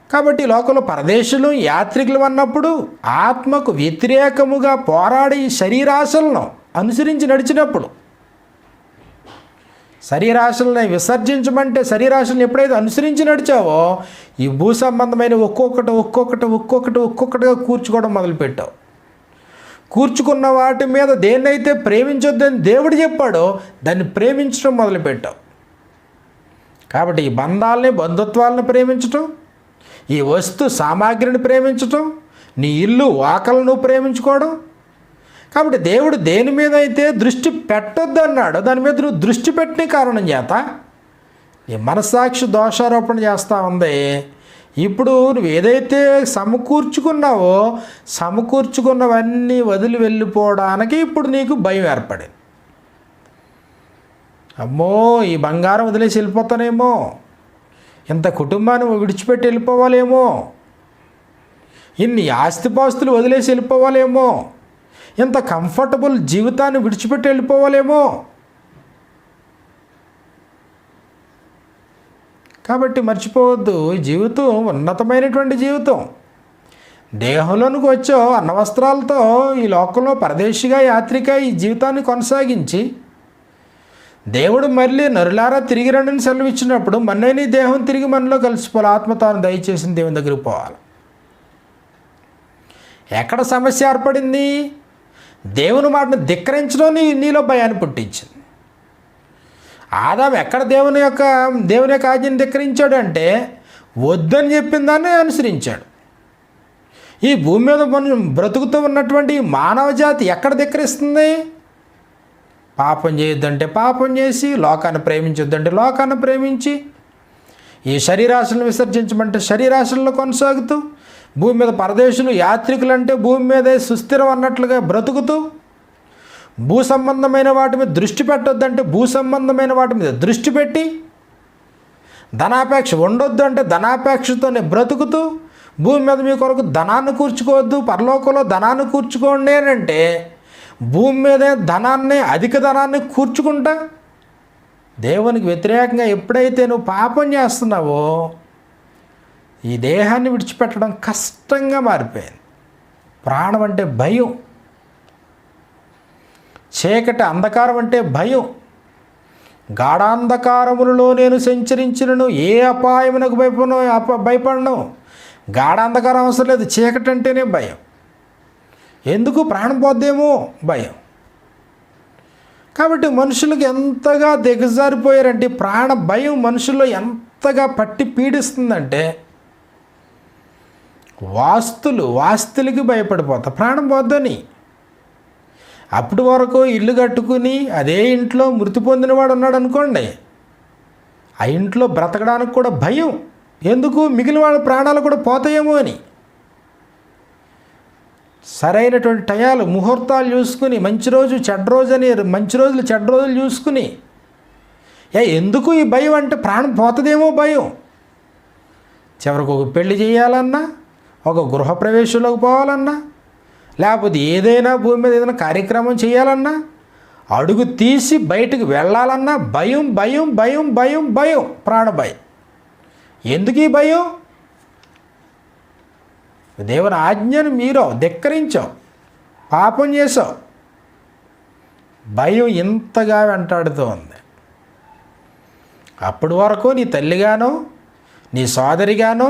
కాబట్టి ఈ లోకంలో పరదేశులు యాత్రికులు అన్నప్పుడు ఆత్మకు వ్యతిరేకముగా పోరాడి శరీరాశలను అనుసరించి నడిచినప్పుడు, శరీరాశలను విసర్జించమంటే శరీరాశలను ఎప్పుడైతే అనుసరించి నడిచావో ఈ భూ సంబంధమైన ఒక్కొక్కటిగా కూర్చుకోవడం మొదలుపెట్టావు. కూర్చుకున్న వాటి మీద దేన్నైతే ప్రేమించొద్దని దేవుడు చెప్పాడో దాన్ని ప్రేమించడం మొదలుపెట్టావు. కాబట్టి ఈ బంధాలని, బంధుత్వాలను ప్రేమించటం, ఈ వస్తు సామాగ్రిని ప్రేమించటం, నీ ఇల్లు వాకలను ప్రేమించుకోవడం. కాబట్టి దేవుడు దేని మీద అయితే దృష్టి పెట్టొద్దు అన్నాడో దాని మీద నువ్వు దృష్టి పెట్టిన కారణం చేత నీ మనస్సాక్షి దోషారోపణ చేస్తూ ఉంది. ఇప్పుడు నువ్వు ఏదైతే సమకూర్చుకున్నావో సమకూర్చుకున్నవన్నీ వదిలి వెళ్ళిపోవడానికి ఇప్పుడు నీకు భయం ఏర్పడింది. అమ్మో, ఈ బంగారం వదిలేసి వెళ్ళిపోతానేమో, ఇంత కుటుంబాన్ని విడిచిపెట్టి వెళ్ళిపోవాలేమో, ఇన్ని ఆస్తిపాస్తులు వదిలేసి వెళ్ళిపోవాలేమో, ఇంత కంఫర్టబుల్ జీవితాన్ని విడిచిపెట్టి వెళ్ళిపోవాలేమో. కాబట్టి మర్చిపోవద్దు, ఈ జీవితం ఉన్నతమైనటువంటి జీవితం. దేహంలోనికి వచ్చో అన్నవస్త్రాలతో ఈ లోకంలో పరదేశిగా యాత్రిగా ఈ జీవితాన్ని కొనసాగించి దేవుడు మళ్ళీ నరులారా తిరిగి రండిని సెలవిచ్చినప్పుడు మన్నైన దేహం తిరిగి మనలో కలిసిపోవాలి. ఆత్మ తాను దయచేసిన దేవుని దగ్గరికి పోవాలి. ఎక్కడ సమస్య ఏర్పడింది? దేవుని మాటను ధిక్కరించడం నీలో భయాన్ని పుట్టించింది. ఆదాము ఎక్కడ దేవుని యొక్క ఆజ్ఞని ధిక్కరించాడు అంటే వద్దని చెప్పిన దాన్ని అనుసరించాడు. ఈ భూమి మీద మనం బ్రతుకుతూ ఉన్నటువంటి మానవ జాతి ఎక్కడ ధిక్కరిస్తుంది? పాపం చేయొద్దంటే పాపం చేసి, లోకాన్ని ప్రేమించొద్దంటే లోకాన్ని ప్రేమించి, ఈ శరీరాశలను విసర్జించమంటే శరీరాశలను కొనసాగుతూ, భూమి మీద పరదేశులు యాత్రికులు అంటే భూమి మీదే సుస్థిరం అన్నట్లుగా బ్రతుకుతూ, భూ సంబంధమైన వాటి మీద దృష్టి పెట్టొద్దంటే భూ సంబంధమైన వాటి మీద దృష్టి పెట్టి, ధనాపేక్ష ఉండొద్దు అంటే ధనాపేక్షతోనే బ్రతుకుతూ, భూమి మీద మీ కొరకు ధనాన్ని కూర్చుకోవద్దు, పరలోకంలో ధనాన్ని కూర్చుకోండి అని అంటే భూమి మీదే అధిక ధనాన్ని కూర్చుకుంటా దేవునికి వ్యతిరేకంగా ఎప్పుడైతే నువ్వు పాపం చేస్తున్నావో ఈ దేహాన్ని విడిచిపెట్టడం కష్టంగా మారిపోయింది. ప్రాణం అంటే భయం, చీకటి అంధకారం అంటే భయం. గాఢాంధకారములలో నేను సంచరించినను ఏ అపాయమునకు భయపడను. గాఢాంధకారం అవసరం లేదు, చీకటి అంటేనే భయం. ఎందుకు? ప్రాణం పోద్దేమో భయం. కాబట్టి మనుషులకు ఎంతగా దిగజారిపోయారంటే ప్రాణ భయం మనుషుల్లో ఎంతగా పట్టి పీడిస్తుందంటే వాస్తులకి భయపడిపోతా ప్రాణం పోద్దని. అప్పటి వరకు ఇల్లు కట్టుకుని అదే ఇంట్లో మృతి పొందినవాడు ఉన్నాడు అనుకోండి, ఆ ఇంట్లో బ్రతకడానికి కూడా భయం. ఎందుకు? మిగిలిన వాళ్ళ ప్రాణాలు కూడా పోతాయేమో అని. సరైనటువంటి టయాలు ముహూర్తాలు చూసుకుని మంచి రోజు చెడ్డ రోజు అని మంచి రోజులు చెడ్డ రోజులు చూసుకుని ఎందుకు ఈ భయం అంటే ప్రాణం పోతుందేమో భయం. చివరికి ఒక పెళ్లి చేయాలన్నా, ఒక గృహప్రవేశంలోకి పోవాలన్నా, లేకపోతే ఏదైనా భూమి మీద ఏదైనా కార్యక్రమం చేయాలన్నా, అడుగు తీసి బయటకు వెళ్ళాలన్నా భయం భయం భయం భయం భయం, ప్రాణభయం. ఎందుకు ఈ భయం? దేవుని ఆజ్ఞను మీరు ధిక్కరించావు, పాపం చేసావు, భయం ఇంతగా వెంటాడుతూ ఉంది. అప్పటి వరకు నీ తల్లిగానో, నీ సోదరిగానో,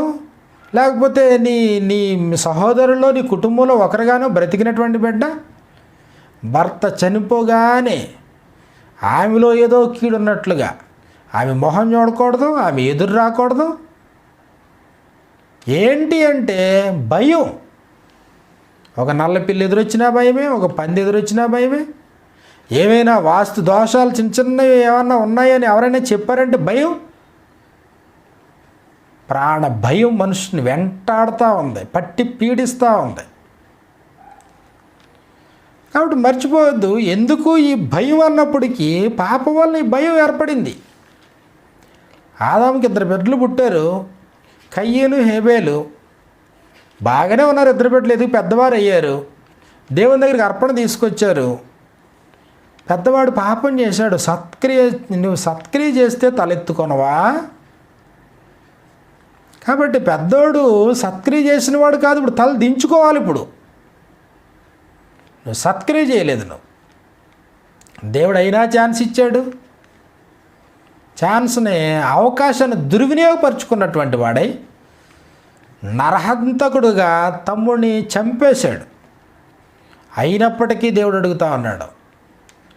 లేకపోతే నీ సహోదరుల్లో, నీ కుటుంబంలో ఒకరిగానో బ్రతికినటువంటి బిడ్డ భర్త చనిపోగానే ఆమెలో ఏదో కీడున్నట్లుగా ఆమె మొహం చూడకూడదు, ఆమె ఎదురు రాకూడదు. ఏంటి అంటే భయం. ఒక నల్ల పిల్లి ఎదురొచ్చినా భయమే, ఒక పంది ఎదురొచ్చినా భయమే. ఏమైనా వాస్తు దోషాలు చిన్న చిన్నవి ఏమన్నా ఉన్నాయని ఎవరైనా చెప్పారంటే భయం. ప్రాణ భయం మనుషుని వెంటాడుతూ ఉంది, పట్టి పీడిస్తూ ఉంది. కాబట్టి మర్చిపోవద్దు, ఎందుకు ఈ భయం అన్నప్పటికీ పాపం వల్ల ఈ భయం ఏర్పడింది. ఆదాముకి 2 బిడ్డలు పుట్టారు, కయ్యేను హేబేలు. బాగానే ఉన్నారు, 2 బిడ్డలు ఎదిగి పెద్దవారు అయ్యారు, దేవుని దగ్గరికి అర్పణ తీసుకొచ్చారు. పెద్దవాడు పాపం చేశాడు. నువ్వు సత్క్రియ చేస్తే తలెత్తుకొనవా? కాబట్టి పెద్దోడు సత్క్రియ చేసిన వాడు కాదు, ఇప్పుడు తల దించుకోవాలి. ఇప్పుడు నువ్వు సత్క్రియ చేయలేదు, దేవుడు అయినా ఛాన్స్ ఇచ్చాడు. ఛాన్స్ని, అవకాశాన్ని దుర్వినియోగపరుచుకున్నటువంటి వాడై నరహంతకుడుగా తమ్ముడిని చంపేశాడు. అయినప్పటికీ దేవుడు అడుగుతా ఉన్నాడు,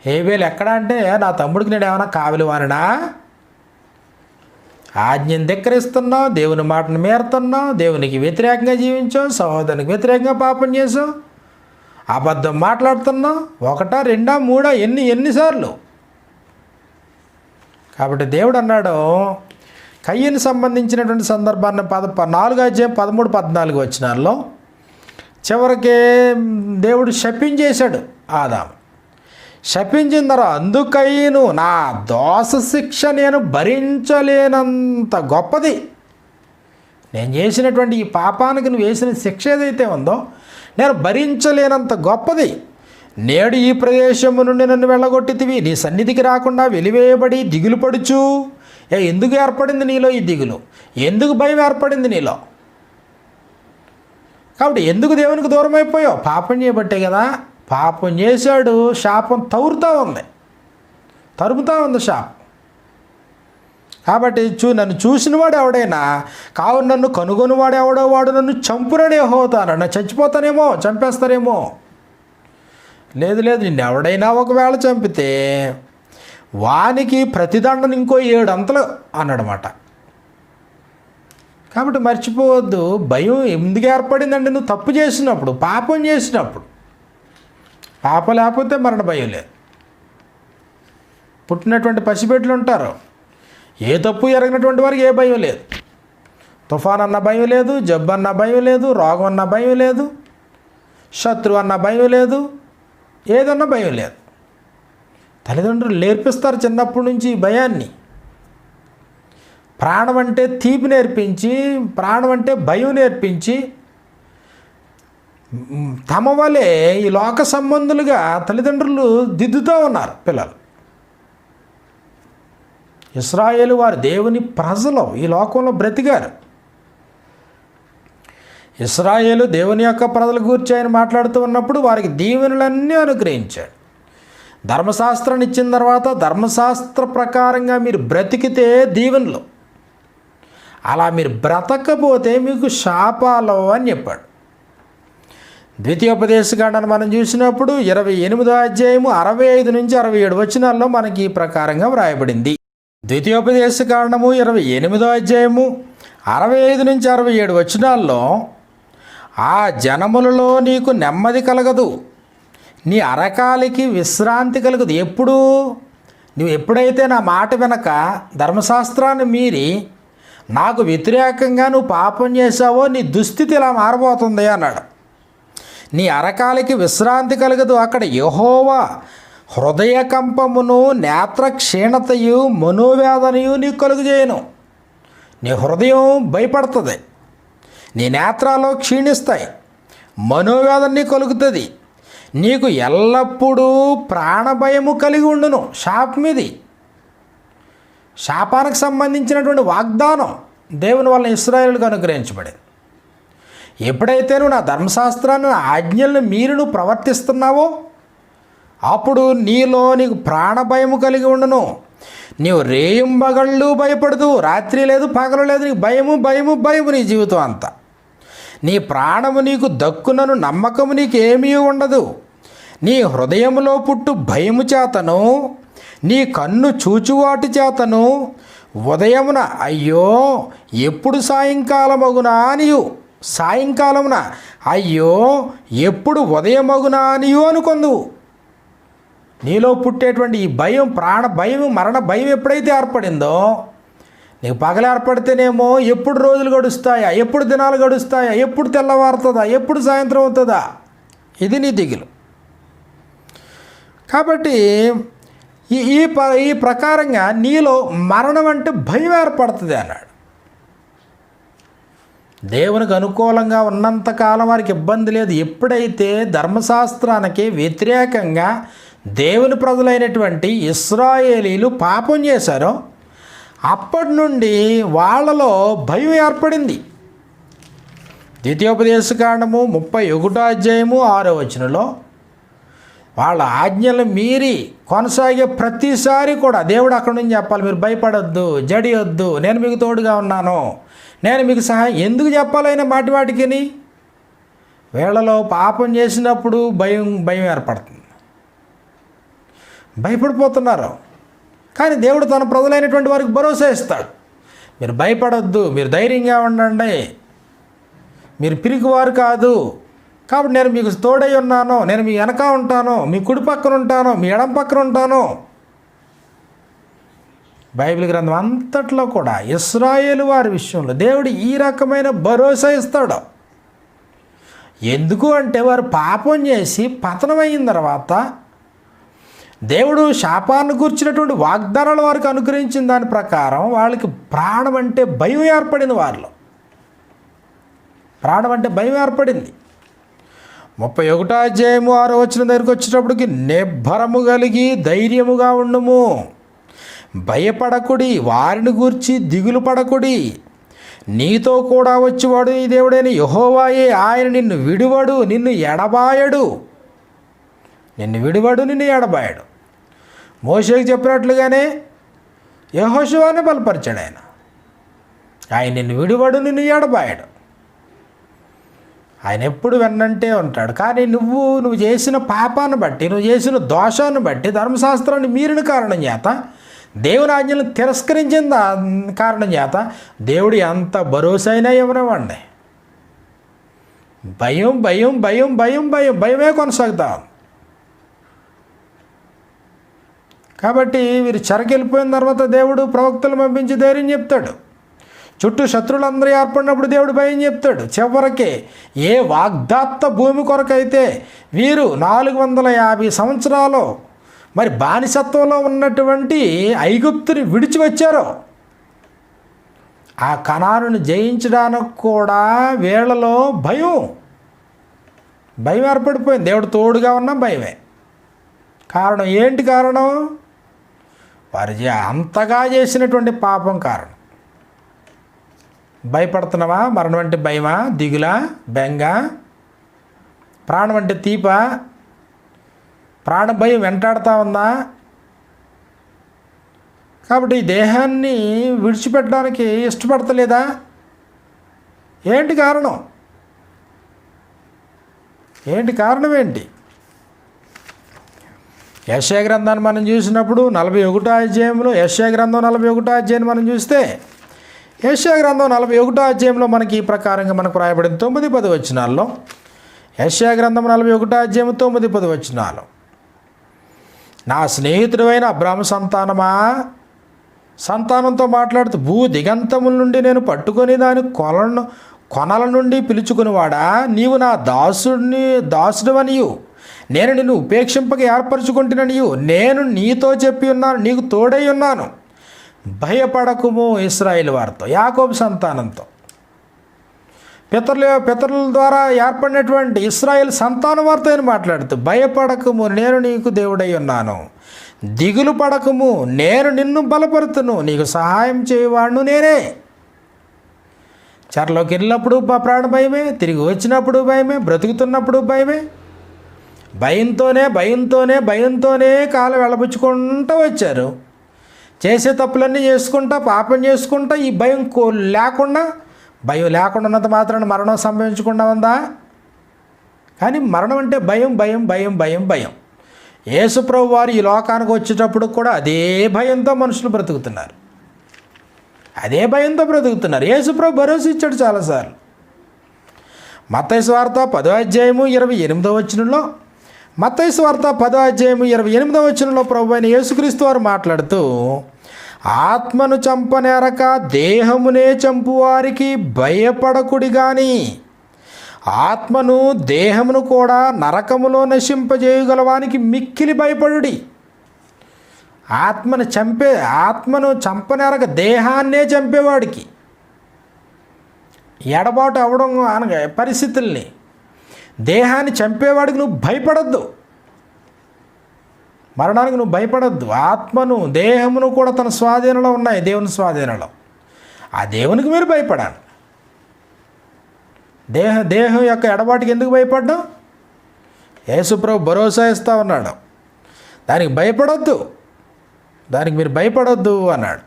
హేబేలు ఎక్కడ అంటే, నా తమ్ముడికి నేను ఏమైనా కావలివానడా? ఆజ్ఞను ధిక్కరిస్తున్నావు, దేవుని మాటను మేరుతున్నావు, దేవునికి వ్యతిరేకంగా జీవించావు, సహోదరునికి వ్యతిరేకంగా పాపం చేసావు, అబద్ధం మాట్లాడుతున్నావు. 1, 2, 3 ఎన్నిసార్లు? కాబట్టి దేవుడు అన్నాడు, కయ్యను సంబంధించినటువంటి సందర్భాన్ని 4వ అధ్యాయం 13-14 వచనాల్లో చివరికి దేవుడు శపించేశాడు ఆదాము. శపించిన తర్వాత అందుకయ్యను నా దోష శిక్ష నేను భరించలేనంత గొప్పది, నేను చేసినటువంటి ఈ పాపానికి నువ్వు వేసిన శిక్ష ఏదైతే ఉందో నేను భరించలేనంత గొప్పది. నేడు ఈ ప్రదేశము నుండి నన్ను వెళ్ళగొట్టితివి, నీ సన్నిధికి రాకుండా వెలివేయబడి దిగులు పడుచు. ఎందుకు ఏర్పడింది నీలో ఈ దిగులు? ఎందుకు భయం ఏర్పడింది నీలో? కాబట్టి ఎందుకు దేవునికి దూరం అయిపోయావు? పాపం చేయబట్టే కదా. పాపం చేశాడు, శాపం తరుముతూ ఉంది శాపం. కాబట్టి నన్ను చూసినవాడు ఎవడైనా కావున నన్ను కనుగొనివాడు ఎవడో వాడు నన్ను చంపుననే హోతాను, నన్ను చచ్చిపోతానేమో, చంపేస్తారేమో. లేదు నిన్ను ఎవడైనా ఒకవేళ చంపితే వానికి ప్రతిదండన ఇంకో 7 అంతలు అన్నాడనమాట. కాబట్టి మర్చిపోవద్దు, భయం ఎందుకు ఏర్పడిందండి? నువ్వు తప్పు చేసినప్పుడు, పాపం చేసినప్పుడు. పాపం లేకపోతే మరణ భయం లేదు. పుట్టినటువంటి పసిబిడ్డలు ఉంటారు, ఏ తప్పు ఎరగినటువంటి వారికి ఏ భయం లేదు. తుఫాన్ అన్న భయం లేదు, జబ్బు అన్న భయం లేదు, రోగం అన్న భయం లేదు, శత్రువు అన్న భయం లేదు, ఏదన్నా భయం లేదు. తల్లిదండ్రులు నేర్పిస్తారు చిన్నప్పటి నుంచి ఈ భయాన్ని. ప్రాణం అంటే తీపి నేర్పించి, ప్రాణం అంటే భయం నేర్పించి, తమ వలె ఈ లోక సంబంధులుగా తల్లిదండ్రులు దిద్దుతూ ఉన్నారు పిల్లలు. ఇశ్రాయేలు వారు దేవుని ప్రజలు, ఈ లోకంలో బ్రతికారు. ఇశ్రాయేలు దేవుని యొక్క ప్రజల గురించి ఆయన మాట్లాడుతూ ఉన్నప్పుడు వారికి దీవెనలన్నీ అనుగ్రహించాడు. ధర్మశాస్త్రాన్ని ఇచ్చిన తర్వాత ధర్మశాస్త్ర ప్రకారంగా మీరు బ్రతికితే దీవెనలు, అలా మీరు బ్రతకపోతే మీకు శాపాలు అని చెప్పాడు. ద్వితీయోపదేశకాండాన్ని మనం చూసినప్పుడు 28వ అధ్యాయము 65-67 వచనాల్లో మనకి ఈ ప్రకారంగా వ్రాయబడింది. ద్వితీయోపదేశకాండము 28వ అధ్యాయము 65-67 వచనాల్లో ఆ జనములలో నీకు నెమ్మది కలగదు, నీ అరకాలికి విశ్రాంతి కలగదు. నువ్వు ఎప్పుడైతే నా మాట వెనక ధర్మశాస్త్రాన్ని మీరి నాకు వ్యతిరేకంగా నువ్వు పాపం చేసావో నీ దుస్థితి ఇలా మారబోతుంది అన్నాడు. నీ అరకాలికి విశ్రాంతి కలగదు. అక్కడ యెహోవా హృదయ కంపమును, నేత్ర క్షీణతయు, మనోవేదనయు నీకు కలుగజేయను. నీ హృదయం భయపడుతుంది, నీ నేత్రాలు క్షీణిస్తాయి, మనోవేదన కలుగుతుంది. నీకు ఎల్లప్పుడూ ప్రాణభయము కలిగి ఉండును. శాపం ఇది, శాపానికి సంబంధించినటువంటి వాగ్దానం దేవుని వల్ల ఇశ్రాయేలుకు అనుగ్రహించబడింది. ఎప్పుడైతే నువ్వు నా ధర్మశాస్త్రాన్ని, నా ఆజ్ఞలను మీరు నువ్వు ప్రవర్తిస్తున్నావో అప్పుడు నీకు ప్రాణభయము కలిగి ఉండును. నీవు రేయింబగళ్ళు భయపడదు, రాత్రి లేదు పగలు లేదు, నీకు భయము నీ జీవితం అంతా. నీ ప్రాణము నీకు దక్కునను నమ్మకము నీకు ఏమీ ఉండదు. నీ హృదయములో పుట్టు భయము చేతను, నీ కన్ను చూచువాటి చేతను ఉదయమున అయ్యో ఎప్పుడు సాయంకాలమగునా అనియు, సాయంకాలమున అయ్యో ఎప్పుడు ఉదయమగునా అనియు అనుకొందువు. నీలో పుట్టేటువంటి ఈ భయం, ప్రాణ భయం, మరణ భయం ఎప్పుడైతే ఏర్పడిందో, నీకు పగలు ఏర్పడితేనేమో ఎప్పుడు రోజులు గడుస్తాయా, ఎప్పుడు దినాలు గడుస్తాయా, ఎప్పుడు తెల్లవారుతుందా, ఎప్పుడు సాయంత్రం అవుతుందా, ఇది నీ దిగులు. కాబట్టి ఈ ప్రకారంగా నీలో మరణం అంటే భయం ఏర్పడుతుంది అన్నాడు. దేవునికి అనుకూలంగా ఉన్నంతకాలం వారికి ఇబ్బంది లేదు. ఎప్పుడైతే ధర్మశాస్త్రానికి వ్యతిరేకంగా దేవుని ప్రజలైనటువంటి ఇశ్రాయేలీలు పాపం చేశారో అప్పటి నుండి వాళ్ళలో భయం ఏర్పడింది. ద్వితీయోపదేశకాండము 31వ అధ్యాయము 6వ వచనంలో వాళ్ళ ఆజ్ఞలు మీరి కొనసాగే ప్రతిసారి కూడా దేవుడు అక్కడి నుంచి చెప్పాలి, మీరు భయపడొద్దు, జడియొద్దు, నేను మీకు తోడుగా ఉన్నాను, నేను మీకు సహాయం. ఎందుకు చెప్పాలైనా మాటికి వీళ్ళలో పాపం చేసినప్పుడు భయం ఏర్పడుతుంది, భయపడిపోతున్నారు. కానీ దేవుడు తన ప్రజలైనటువంటి వారికి భరోసా ఇస్తాడు, మీరు భయపడొద్దు, మీరు ధైర్యంగా ఉండండి, మీరు పిరికివారు కాదు, కాబట్టి నేను మీకు తోడై ఉన్నాను, నేను మీ వెనక ఉంటాను, మీ కుడి పక్కన ఉంటాను, మీ ఎడం పక్కన ఉంటాను. బైబిల్ గ్రంథం అంతట్లో కూడా ఇశ్రాయేలు వారి విషయంలో దేవుడు ఈ రకమైన భరోసా ఇస్తాడు. ఎందుకు అంటే వారు పాపం చేసి పతనమైన తర్వాత దేవుడు శాపాన్ని కూర్చున్నటువంటి వాగ్దానాలు వారికి అనుగ్రహించిన దాని ప్రకారం వాళ్ళకి ప్రాణం అంటే భయం ఏర్పడింది. వారిలో ప్రాణం అంటే భయం ఏర్పడింది. 31వ అధ్యాయము 6వ వచనం దగ్గరికి వచ్చేటప్పటికి నిబ్బరము కలిగి ధైర్యముగా ఉండుము, భయపడకుడి, వారిని గూర్చి దిగులు పడకుడి, నీతో కూడా వచ్చేవాడు ఈ దేవుడైన యెహోవాయే, ఆయన నిన్ను విడువడు, నిన్ను ఎడబాయడు. నిన్ను విడువడు, నిన్ను ఎడబాయడు. మోషేకి చెప్పినట్లుగానే యెహోషువని బలపరిచాడు ఆయన. ఆయన నిన్ను విడువడు, నిన్ను ఎడబాయడు. ఆయన ఎప్పుడు వెన్నంటే ఉంటాడు. కానీ నువ్వు చేసిన పాపాన్ని బట్టి, నువ్వు చేసిన దోషాన్ని బట్టి, ధర్మశాస్త్రాన్ని మీరిన కారణం చేత, దేవుని ఆజ్ఞలను తిరస్కరించిన కారణం చేత దేవుడు ఎంత భరోసా అయినా ఇవ్వనివ్వండి. భయం భయం భయం భయం భయం భయమే కొనసాగుతా. కాబట్టి వీరు చెరకెళ్ళిపోయిన తర్వాత దేవుడు ప్రవక్తలు పంపించి ధైర్యం చెప్తాడు. చుట్టూ శత్రువులందరూ ఏర్పడినప్పుడు దేవుడు భయం చెప్తాడు. చివరికి ఏ వాగ్దాత్త భూమి కొరకైతే వీరు 450 సంవత్సరాలు మరి బానిసత్వంలో ఉన్నటువంటి ఐగుప్తుని విడిచి వచ్చారో, ఆ కనానుని జయించడానికి కూడా వీళ్ళలో భయం ఏర్పడిపోయింది. దేవుడు తోడుగా ఉన్న భయమే కారణం. ఏంటి కారణం? వారు అంతగా చేసినటువంటి పాపం కారణం. భయపడుతున్నావా? మరణం అంటే భయమా, దిగులా, బెంగ? ప్రాణం అంటే తీప, ప్రాణ భయం వెంటాడుతూ ఉందా? కాబట్టి ఈ దేహాన్ని విడిచిపెట్టడానికి ఇష్టపడతలేదా? ఏంటి కారణం? ఏంటి? యెషయా గ్రంథాన్ని మనం చూసినప్పుడు 41వ అధ్యాయంలో, యెషయా గ్రంథం 41వ అధ్యాయాన్ని మనం చూస్తే, యెషయా గ్రంథం 41వ అధ్యాయంలో మనకి ఈ ప్రకారంగా మనకు రాయబడింది 9-10 వచనాల్లో. యెషయా గ్రంథం 41వ అధ్యాయం 9-10 వచనాలు. నా స్నేహితుడైన అబ్రాహాము సంతానంతో మాట్లాడుతూ, భూ దిగంతముల నుండి నేను పట్టుకొని దాని కొనల నుండి పిలుచుకునివాడా, నీవు నా దాసుడవనియు, నేను నిన్ను ఉపేక్షింపక ఏర్పరచుకుంటున్నానియు, నేను నీతో చెప్పి ఉన్నాను, నీకు తోడై ఉన్నాను, భయపడకుము. ఇశ్రాయేలు వారితో, యాకోబు సంతానంతో, పితరుల ద్వారా ఏర్పడినటువంటి ఇశ్రాయేల్ సంతానం వారితో ఆయన మాట్లాడుతూ, భయపడకుము, నేను నీకు దేవుడై ఉన్నాను, దిగులు పడకుము, నేను నిన్ను బలపరుతును, నీకు సహాయం చేయవాడును నేనే. చెరలోకి వెళ్ళినప్పుడు ప్రాణ భయమే, తిరిగి వచ్చినప్పుడు భయమే, బ్రతుకుతున్నప్పుడు భయమే. భయంతోనే కాలం వెళ్ళబుచ్చుకుంటూ వచ్చారు. చేసే తప్పులన్నీ చేసుకుంటా, పాపం చేసుకుంటా, ఈ భయం లేకుండా ఉన్నంత మాత్రాన మరణం సంభవించకుండా ఉందా? కానీ మరణం అంటే భయం. యేసుప్రభు వారు ఈ లోకానికి వచ్చేటప్పుడు కూడా అదే భయంతో మనుషులు బ్రతుకుతున్నారు. యేసుప్రభు భరోసా ఇచ్చాడు చాలాసార్లు. మత్తయి సువార్త 10వ అధ్యాయము 28వ వచనంలో, మత్తయి సువార్త 10వ అధ్యాయము 28వ వచనంలో ప్రభు అయిన యేసుక్రీస్తు వారు మాట్లాడుతూ, ఆత్మను చంపనేరక దేహమునే చంపువారికి భయపడకుడి గాని, ఆత్మను దేహమును కూడా నరకములో నశింపజేయగలవానికి మిక్కిలి భయపడుడి. ఆత్మను చంపనేరక దేహాన్నే చంపేవాడికి, ఎడబాటు అవ్వడం అనగా పరిస్థితుల్ని, దేహాన్ని చంపేవాడికి నువ్వు భయపడద్దు, మరణానికి నువ్వు భయపడద్దు. ఆత్మను దేహమును కూడా తన స్వాధీనంలో ఉన్నాయి, దేవుని స్వాధీనంలో. ఆ దేవునికి మీరు భయపడాలి. దేహం యొక్క ఎడబాటుకి ఎందుకు భయపడ్డాం? యేసుప్రభు భరోసా ఇస్తా ఉన్నాడు, దానికి మీరు భయపడొద్దు అన్నాడు.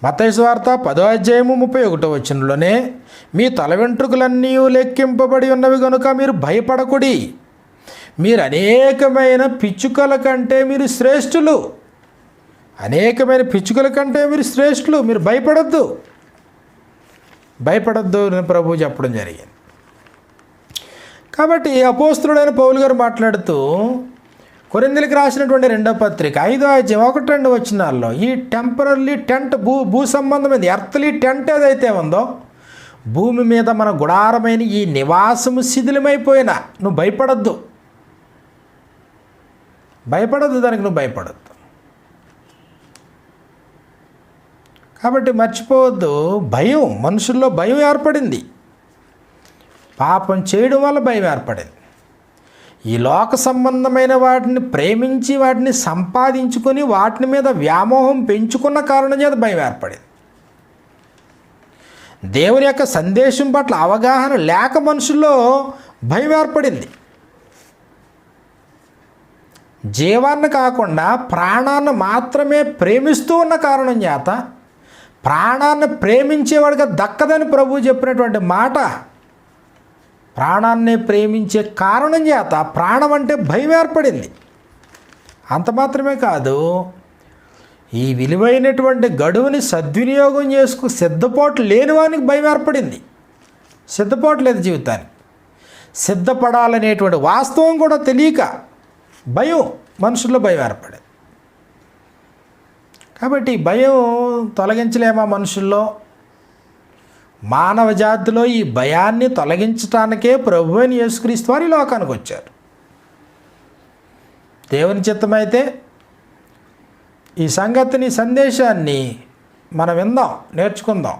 మత్తయి సువార్త 10వ అధ్యాయము 31వ వచనంలోనే, మీ తల వెంట్రుకలన్నీ లెక్కింపబడి ఉన్నవి కనుక మీరు భయపడకుడి, మీరు అనేకమైన పిచ్చుకల కంటే మీరు శ్రేష్ఠులు, మీరు భయపడొద్దు అని ప్రభువు చెప్పడం జరిగింది. కాబట్టి అపోస్తలుడైన పౌలు గారు మాట్లాడుతూ, కొరింథీయులకు రాసినటువంటి 2వ పత్రిక 5వ అధ్యాయం 1-2 వచనాల్లో ఈ టెంపరరీ టెంట్ భూ సంబంధమైనది ఎర్త్లీ టెంట్ ఏదైతే ఉందో, భూమి మీద మన గుడారమైన ఈ నివాసము శిథిలమైపోయినా నువ్వు భయపడద్దు, దానికి నువ్వు భయపడద్దు. కాబట్టి మర్చిపోవద్దు, భయం, మనుషుల్లో భయం ఏర్పడింది. పాపం చేయడం వల్ల భయం ఏర్పడింది. ఈ లోక సంబంధమైన వాటిని ప్రేమించి వాటిని సంపాదించుకొని వాటి మీద వ్యామోహం పెంచుకున్న కారణం చేత భయం ఏర్పడింది. దేవుని యొక్క సందేశం పట్ల అవగాహన లేక మనుషుల్లో భయం ఏర్పడింది. జీవాన్ని కాకుండా ప్రాణాన్ని మాత్రమే ప్రేమిస్తూ ఉన్న కారణం చేత ప్రాణాన్ని ప్రేమించేవాడిగా దక్కదని ప్రభువు చెప్పినటువంటి మాట, ప్రాణాన్ని ప్రేమించే కారణం చేత ప్రాణం అంటే భయం ఏర్పడింది. అంత మాత్రమే కాదు, ఈ విలువైనటువంటి గడువుని సద్వినియోగం సిద్ధపాటు లేని వానికి భయం ఏర్పడింది. సిద్ధపాటు లేదు జీవితానికి, సిద్ధపడాలనేటువంటి వాస్తవం కూడా తెలియక భయం, మనుషుల్లో భయం ఏర్పడింది. కాబట్టి భయం తొలగించలేమా మనుషుల్లో? మానవ జాతిలో ఈ భయాన్ని తొలగించటానికే ప్రభువైన యేసుక్రీస్తు వారు ఈ లోకానికి వచ్చారు. దేవుని చిత్తమైతే ఈ సందేశాన్ని మనం విందాం, నేర్చుకుందాం.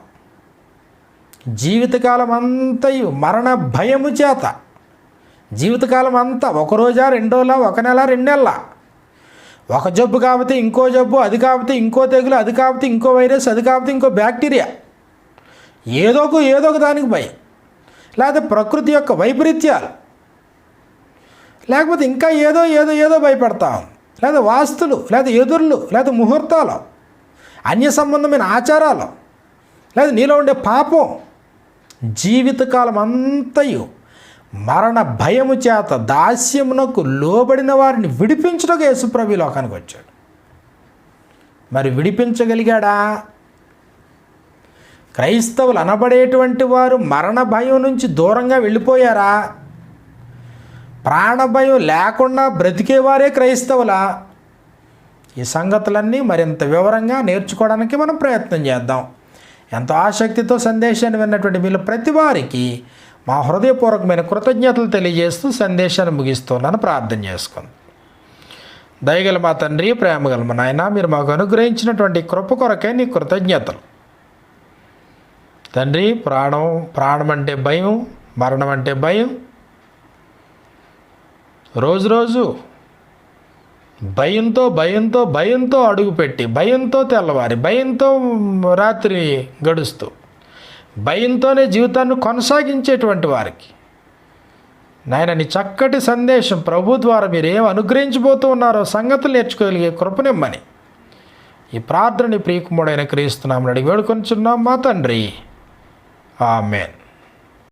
జీవితకాలం అంతయు మరణ భయము చేత, జీవితకాలం అంతా ఒక రోజా, 2 రోజులా, 1 నెల, 2 నెలల, ఒక జబ్బు కాకపోతే ఇంకో జబ్బు, అది కాకపోతే ఇంకో తెగులు, అది కాకపోతే ఇంకో వైరస్, అది కాకపోతే ఇంకో బ్యాక్టీరియా, ఏదో ఒక దానికి భయం, లేకపోతే ప్రకృతి యొక్క వైపరీత్యాలు, లేకపోతే ఇంకా ఏదో భయపడతాం, లేదా వాస్తులు, లేదా ఎదుర్లు, లేదా ముహూర్తాలు, అన్య సంబంధమైన ఆచారాలు, లేదా నీలో ఉండే పాపం, జీవితకాలం అంతయు మరణ భయము చేత దాస్యమునకు లోబడిన వారిని విడిపించడానికి యేసుప్రభు ఈ లోకానికి వచ్చాడు. మరి విడిపించగలిగాడా? క్రైస్తవులు అనబడేటువంటి వారు మరణ భయం నుంచి దూరంగా వెళ్ళిపోయారా? ప్రాణభయం లేకుండా బ్రతికేవారే క్రైస్తవులా? ఈ సంగతులన్నీ మరింత వివరంగా నేర్చుకోవడానికి మనం ప్రయత్నం చేద్దాం. ఎంతో ఆసక్తితో సందేశాన్ని విన్నటువంటి వీళ్ళు ప్రతి వారికి మా హృదయపూర్వకమైన కృతజ్ఞతలు తెలియజేస్తూ సందేశాన్ని ముగిస్తున్నాను. ప్రార్థన చేసుకుందాం. దయగల మా తండ్రి, ప్రేమగల మా నాయన, మీరు మాకు అనుగ్రహించినటువంటి కృప కొరకే నీ కృతజ్ఞతలు తండ్రి. ప్రాణం అంటే భయం, మరణం అంటే భయం, రోజు భయంతో అడుగుపెట్టి, భయంతో తెల్లవారి, భయంతో రాత్రి గడుస్తూ, భయంతోనే జీవితాన్ని కొనసాగించేటువంటి వారికి నాయన నీ చక్కటి సందేశం ప్రభు ద్వారా మీరు ఏం అనుగ్రహించబోతూ ఉన్నారో సంగతులు నేర్చుకోగలిగే కృపనిమ్మని ఈ ప్రార్థనని ప్రియకుమారుడైన క్రీస్తు నామమున అడిగి వేడుకొనుచున్నాం మా తండ్రి. ఆమేన్.